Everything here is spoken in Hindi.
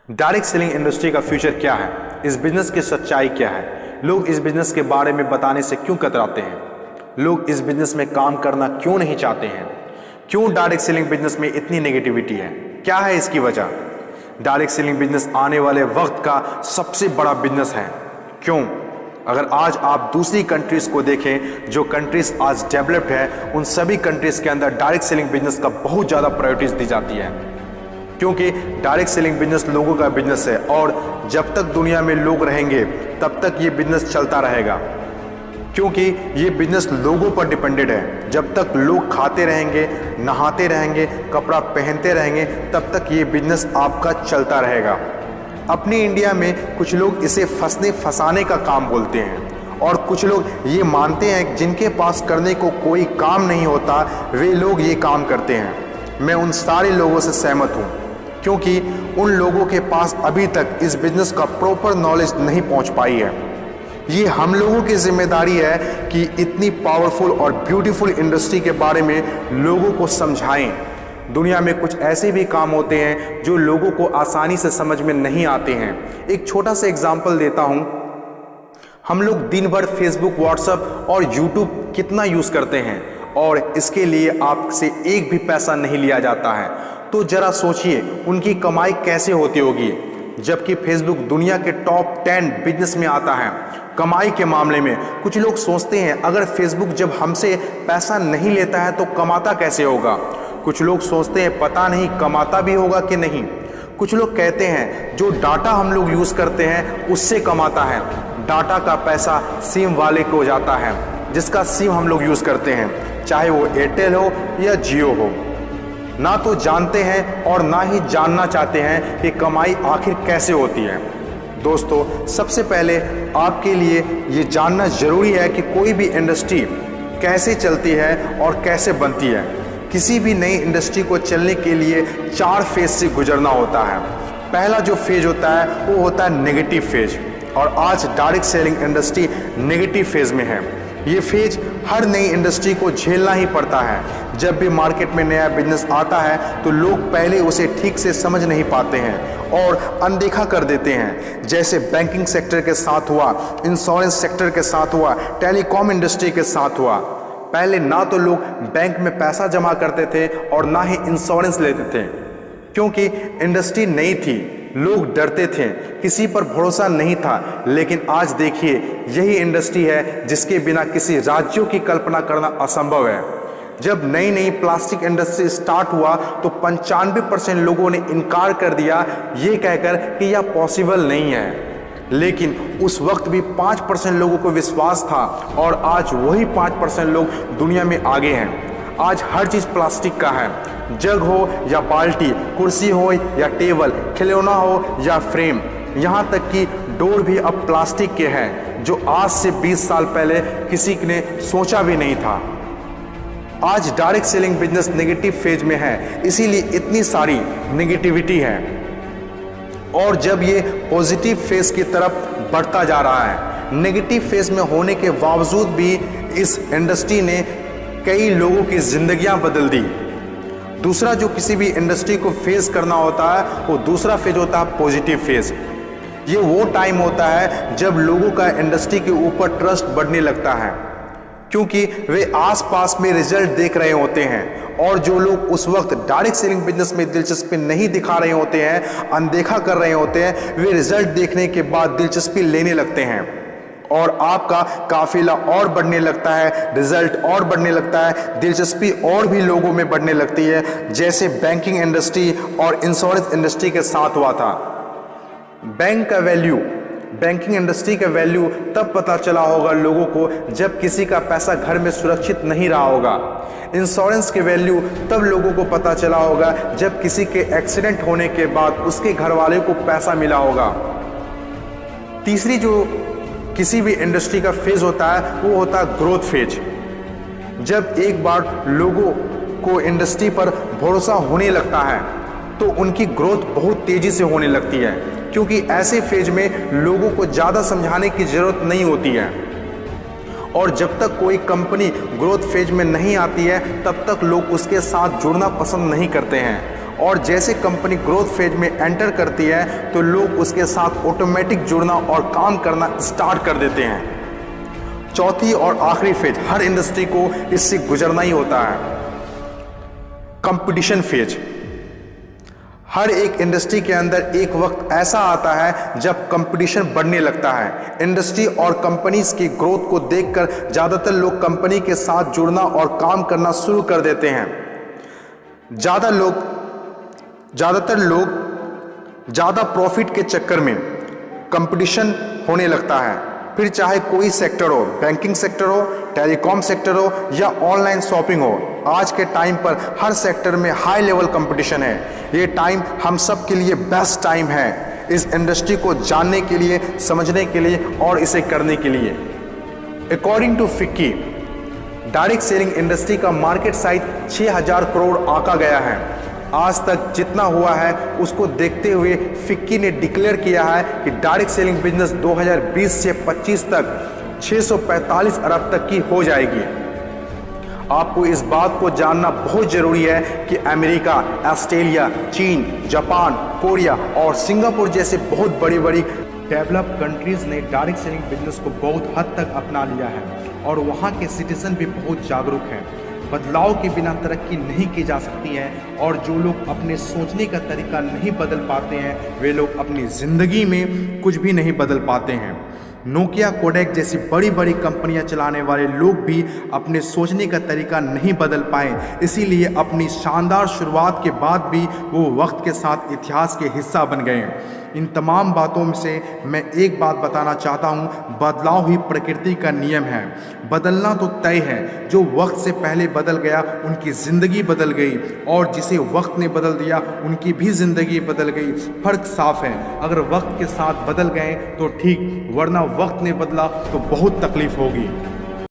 डायरेक्ट सेलिंग इंडस्ट्री का फ्यूचर क्या है, इस बिजनेस की सच्चाई क्या है, लोग इस बिजनेस के बारे में बताने से क्यों कतराते हैं, लोग इस बिजनेस में काम करना क्यों नहीं चाहते हैं, क्यों डायरेक्ट सेलिंग बिजनेस में इतनी नेगेटिविटी है, क्या है इसकी वजह। डायरेक्ट सेलिंग बिजनेस आने वाले वक्त का सबसे बड़ा बिजनेस है। क्यों? अगर आज आप दूसरी कंट्रीज को देखें, जो कंट्रीज आज डेवलप्ड है, उन सभी कंट्रीज के अंदर डायरेक्ट सेलिंग बिजनेस का बहुत ज़्यादा प्रायोरिटीज दी जाती है, क्योंकि डायरेक्ट सेलिंग बिजनेस लोगों का बिजनेस है और जब तक दुनिया में लोग रहेंगे तब तक ये बिजनेस चलता रहेगा, क्योंकि ये बिजनेस लोगों पर डिपेंडेड है। जब तक लोग खाते रहेंगे, नहाते रहेंगे, कपड़ा पहनते रहेंगे, तब तक ये बिजनेस आपका चलता रहेगा। अपने इंडिया में कुछ लोग इसे फंसने फंसाने का काम बोलते हैं और कुछ लोग ये मानते हैं जिनके पास करने को कोई काम नहीं होता वे लोग ये काम करते हैं। मैं उन सारे लोगों से सहमत हूँ, क्योंकि उन लोगों के पास अभी तक इस बिजनेस का प्रॉपर नॉलेज नहीं पहुँच पाई है। ये हम लोगों की जिम्मेदारी है कि इतनी पावरफुल और ब्यूटीफुल इंडस्ट्री के बारे में लोगों को समझाएं। दुनिया में कुछ ऐसे भी काम होते हैं जो लोगों को आसानी से समझ में नहीं आते हैं। एक छोटा सा एग्जांपल देता हूं। हम लोग दिन भर फेसबुक, व्हाट्सएप और यूट्यूब कितना यूज़ करते हैं और इसके लिए आपसे एक भी पैसा नहीं लिया जाता है। तो जरा सोचिए उनकी कमाई कैसे होती होगी, जबकि फेसबुक दुनिया के टॉप 10 बिजनेस में आता है कमाई के मामले में। कुछ लोग सोचते हैं अगर फेसबुक जब हमसे पैसा नहीं लेता है तो कमाता कैसे होगा। कुछ लोग सोचते हैं पता नहीं कमाता भी होगा कि नहीं। कुछ लोग कहते हैं जो डाटा हम लोग यूज़ करते हैं उससे कमाता है। डाटा का पैसा सिम वाले को जाता है, जिसका सिम हम लोग यूज़ करते हैं, चाहे वो एयरटेल हो या जियो हो। ना तो जानते हैं और ना ही जानना चाहते हैं कि कमाई आखिर कैसे होती है। दोस्तों, सबसे पहले आपके लिए ये जानना जरूरी है कि कोई भी इंडस्ट्री कैसे चलती है और कैसे बनती है। किसी भी नई इंडस्ट्री को चलने के लिए 4 फेज से गुजरना होता है। पहला जो फेज होता है वो होता है नेगेटिव फेज, और आज direct selling industry negative phase में है। ये फेज हर नई इंडस्ट्री को झेलना ही पड़ता है। जब भी मार्केट में नया बिजनेस आता है तो लोग पहले उसे ठीक से समझ नहीं पाते हैं और अनदेखा कर देते हैं। जैसे बैंकिंग सेक्टर के साथ हुआ, इंश्योरेंस सेक्टर के साथ हुआ, टेलीकॉम इंडस्ट्री के साथ हुआ। पहले ना तो लोग बैंक में पैसा जमा करते थे और ना ही इंश्योरेंस लेते थे, क्योंकि इंडस्ट्री नई थी, लोग डरते थे, किसी पर भरोसा नहीं था। लेकिन आज देखिए, यही इंडस्ट्री है जिसके बिना किसी राज्यों की कल्पना करना असंभव है। जब नई नई प्लास्टिक इंडस्ट्री स्टार्ट हुआ तो 95% लोगों ने इनकार कर दिया, ये कहकर कि यह पॉसिबल नहीं है। लेकिन उस वक्त भी 5% लोगों को विश्वास था और आज वही 5% लोग दुनिया में आगे हैं। आज हर चीज़ प्लास्टिक का है, जग हो या बाल्टी, कुर्सी हो या टेबल, खिलौना हो या फ्रेम, यहाँ तक कि डोर भी अब प्लास्टिक के हैं, जो आज से 20 साल पहले किसी ने सोचा भी नहीं था। आज direct selling business negative phase में है, इसीलिए इतनी सारी नेगेटिविटी है। और जब ये पॉजिटिव फेज की तरफ बढ़ता जा रहा है, नेगेटिव फेज में होने के बावजूद भी इस इंडस्ट्री ने कई लोगों की जिंदगियां बदल दी। दूसरा जो किसी भी इंडस्ट्री को फेस करना होता है वो दूसरा फेज होता है पॉजिटिव फेज। ये वो टाइम होता है जब लोगों का इंडस्ट्री के ऊपर ट्रस्ट बढ़ने लगता है, क्योंकि वे आसपास में रिजल्ट देख रहे होते हैं। और जो लोग उस वक्त डायरेक्ट सेलिंग बिजनेस में दिलचस्पी नहीं दिखा रहे होते हैं, अनदेखा कर रहे होते हैं, वे रिजल्ट देखने के बाद दिलचस्पी लेने लगते हैं और आपका काफिला और बढ़ने लगता है, रिजल्ट और बढ़ने लगता है, दिलचस्पी और भी लोगों में बढ़ने लगती है। जैसे बैंकिंग इंडस्ट्री और इंश्योरेंस इंडस्ट्री के साथ हुआ था। बैंकिंग इंडस्ट्री का वैल्यू तब पता चला होगा लोगों को जब किसी का पैसा घर में सुरक्षित नहीं रहा होगा। इंश्योरेंस की वैल्यू तब लोगों को पता चला होगा जब किसी के एक्सीडेंट होने के बाद उसके घर वाले को पैसा मिला होगा। तीसरी जो किसी भी इंडस्ट्री का फेज होता है वो होता है ग्रोथ फेज। जब एक बार लोगों को इंडस्ट्री पर भरोसा होने लगता है तो उनकी ग्रोथ बहुत तेजी से होने लगती है, क्योंकि ऐसे फेज में लोगों को ज़्यादा समझाने की ज़रूरत नहीं होती है। और जब तक कोई कंपनी ग्रोथ फेज में नहीं आती है तब तक लोग उसके साथ जुड़ना पसंद नहीं करते हैं और जैसे कंपनी ग्रोथ फेज में एंटर करती है तो लोग उसके साथ ऑटोमेटिक जुड़ना और काम करना स्टार्ट कर देते हैं। चौथी और आखिरी फेज, हर इंडस्ट्री को इससे गुजरना ही होता है, कंपटीशन फेज। हर एक इंडस्ट्री के अंदर एक वक्त ऐसा आता है जब कंपटीशन बढ़ने लगता है। इंडस्ट्री और कंपनीज की ग्रोथ को देखकर ज़्यादातर लोग कंपनी के साथ जुड़ना और काम करना शुरू कर देते हैं। ज़्यादातर लोग ज़्यादा प्रॉफिट के चक्कर में कंपटीशन होने लगता है, फिर चाहे कोई सेक्टर हो, बैंकिंग सेक्टर हो, टेलीकॉम सेक्टर हो या ऑनलाइन शॉपिंग हो। आज के टाइम पर हर सेक्टर में हाई लेवल कंपटीशन है। ये टाइम हम सब के लिए बेस्ट टाइम है इस इंडस्ट्री को जानने के लिए, समझने के लिए और इसे करने के लिए। According to FICCI, direct selling industry का मार्केट साइज 6000 करोड़ आंका गया है। आज तक जितना हुआ है उसको देखते हुए फिक्की ने डिक्लेयर किया है कि डायरेक्ट सेलिंग बिजनेस 2020 से 25 तक 645 अरब तक की हो जाएगी। आपको इस बात को जानना बहुत जरूरी है कि अमेरिका, ऑस्ट्रेलिया, चीन, जापान, कोरिया और सिंगापुर जैसे बहुत बड़ी बड़ी डेवलप कंट्रीज ने डायरेक्ट सेलिंग बिजनेस को बहुत हद तक अपना लिया है और वहाँ के सिटीजन भी बहुत जागरूक हैं। बदलाव के बिना तरक्की नहीं की जा सकती है और जो लोग अपने सोचने का तरीका नहीं बदल पाते हैं वे लोग अपनी ज़िंदगी में कुछ भी नहीं बदल पाते हैं। नोकिया, कोडेक जैसी बड़ी बड़ी कंपनियां चलाने वाले लोग भी अपने सोचने का तरीका नहीं बदल पाए, इसीलिए अपनी शानदार शुरुआत के बाद भी वो वक्त के साथ इतिहास के हिस्सा बन गए। इन तमाम बातों में से मैं एक बात बताना चाहता हूँ, बदलाव ही प्रकृति का नियम है। बदलना तो तय है, जो वक्त से पहले बदल गया उनकी ज़िंदगी बदल गई और जिसे वक्त ने बदल दिया उनकी भी ज़िंदगी बदल गई। फ़र्क साफ है, अगर वक्त के साथ बदल गए तो ठीक, वरना वक्त ने बदला तो बहुत तकलीफ होगी।